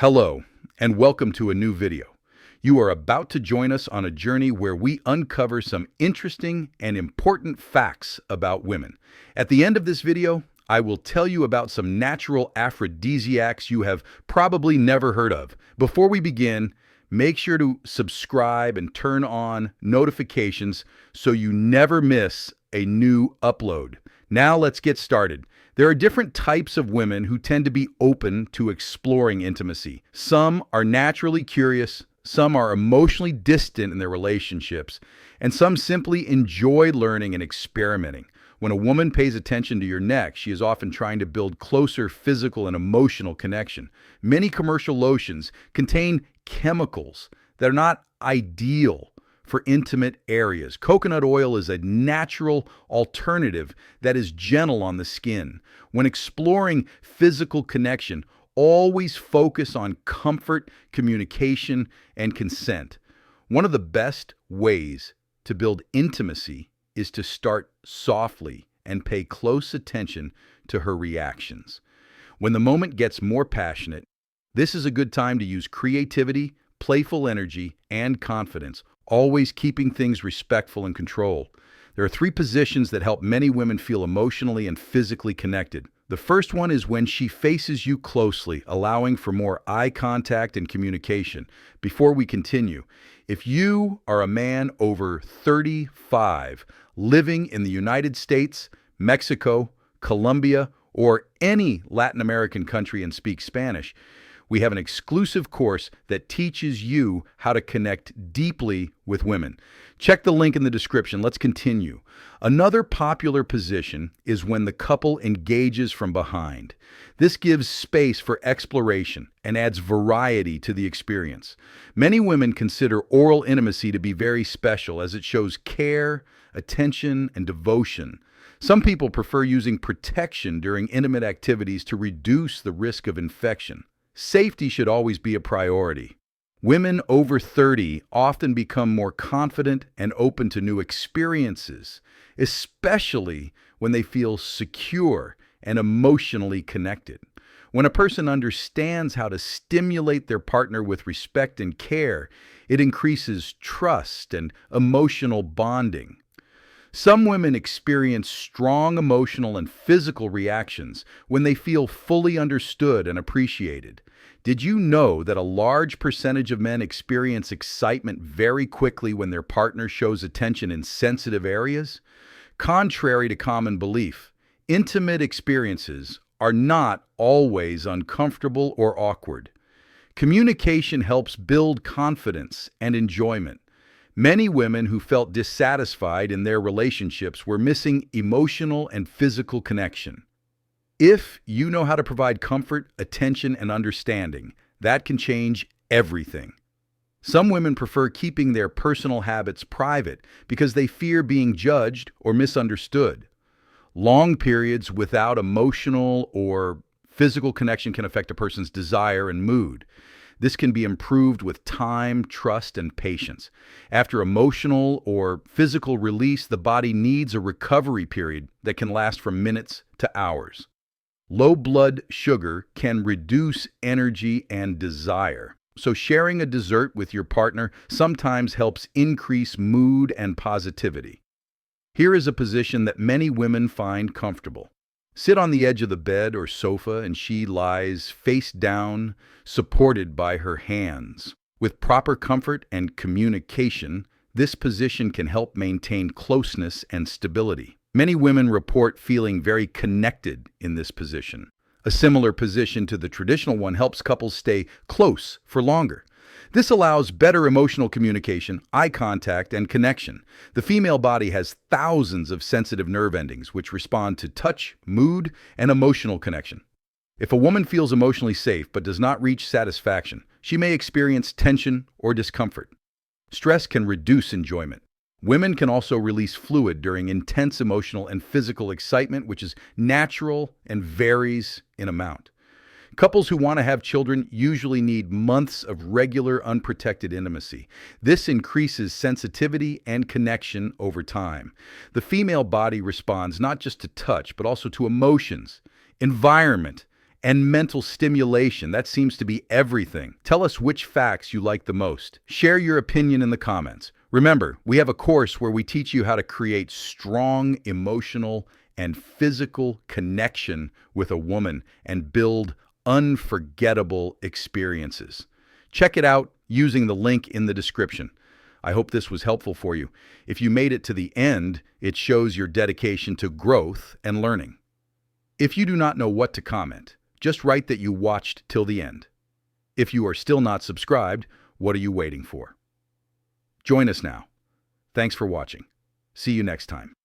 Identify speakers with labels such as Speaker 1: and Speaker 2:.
Speaker 1: Hello, and welcome to a new video. You are about to join us on a journey where we uncover some interesting and important facts about women. At the end of this video, I will tell you about some natural aphrodisiacs you have probably never heard of. Before we begin, make sure to subscribe and turn on notifications so you never miss a new upload. Now let's get started. There are different types of women who tend to be open to exploring intimacy. Some are naturally curious, some are emotionally distant in their relationships, and some simply enjoy learning and experimenting. When a woman pays attention to your neck, she is often trying to build closer physical and emotional connection. Many commercial lotions contain chemicals that are not ideal for intimate areas. Coconut oil is a natural alternative that is gentle on the skin. When exploring physical connection, always focus on comfort, communication, and consent. One of the best ways to build intimacy is to start softly and pay close attention to her reactions. When the moment gets more passionate, this is a good time to use creativity, playful energy, and confidence, always keeping things respectful and controlled. There are 3 positions that help many women feel emotionally and physically connected. The first one is when she faces you closely, allowing for more eye contact and communication. Before we continue, if you are a man over 35 living in the United States, Mexico, Colombia, or any Latin American country and speak Spanish, we have an exclusive course that teaches you how to connect deeply with women. Check the link in the description. Let's continue. Another popular position is when the couple engages from behind. This gives space for exploration and adds variety to the experience. Many women consider oral intimacy to be very special as it shows care, attention, and devotion. Some people prefer using protection during intimate activities to reduce the risk of infection. Safety should always be a priority. Women over 30 often become more confident and open to new experiences, especially when they feel secure and emotionally connected. When a person understands how to stimulate their partner with respect and care, it increases trust and emotional bonding. Some women experience strong emotional and physical reactions when they feel fully understood and appreciated. Did you know that a large percentage of men experience excitement very quickly when their partner shows attention in sensitive areas? Contrary to common belief, intimate experiences are not always uncomfortable or awkward. Communication helps build confidence and enjoyment. Many women who felt dissatisfied in their relationships were missing emotional and physical connection. If you know how to provide comfort, attention, and understanding, that can change everything. Some women prefer keeping their personal habits private because they fear being judged or misunderstood. Long periods without emotional or physical connection can affect a person's desire and mood. This can be improved with time, trust, and patience. After emotional or physical release, the body needs a recovery period that can last from minutes to hours. Low blood sugar can reduce energy and desire. So sharing a dessert with your partner sometimes helps increase mood and positivity. Here is a position that many women find comfortable. Sit on the edge of the bed or sofa and she lies face down, supported by her hands. With proper comfort and communication, this position can help maintain closeness and stability. Many women report feeling very connected in this position. A similar position to the traditional one helps couples stay close for longer. This allows better emotional communication, eye contact, and connection. The female body has thousands of sensitive nerve endings which respond to touch, mood, and emotional connection. If a woman feels emotionally safe but does not reach satisfaction, she may experience tension or discomfort. Stress can reduce enjoyment. Women can also release fluid during intense emotional and physical excitement, which is natural and varies in amount. Couples who want to have children usually need months of regular, unprotected intimacy. This increases sensitivity and connection over time. The female body responds not just to touch, but also to emotions, environment, And mental stimulation, that seems to be everything. Tell us which facts you like the most. Share your opinion in the comments. Remember, we have a course where we teach you how to create strong emotional and physical connection with a woman and build unforgettable experiences. Check it out using the link in the description. I hope this was helpful for you. If you made it to the end, it shows your dedication to growth and learning. If you do not know what to comment, just write that you watched till the end. If you are still not subscribed, what are you waiting for? Join us now. Thanks for watching. See you next time.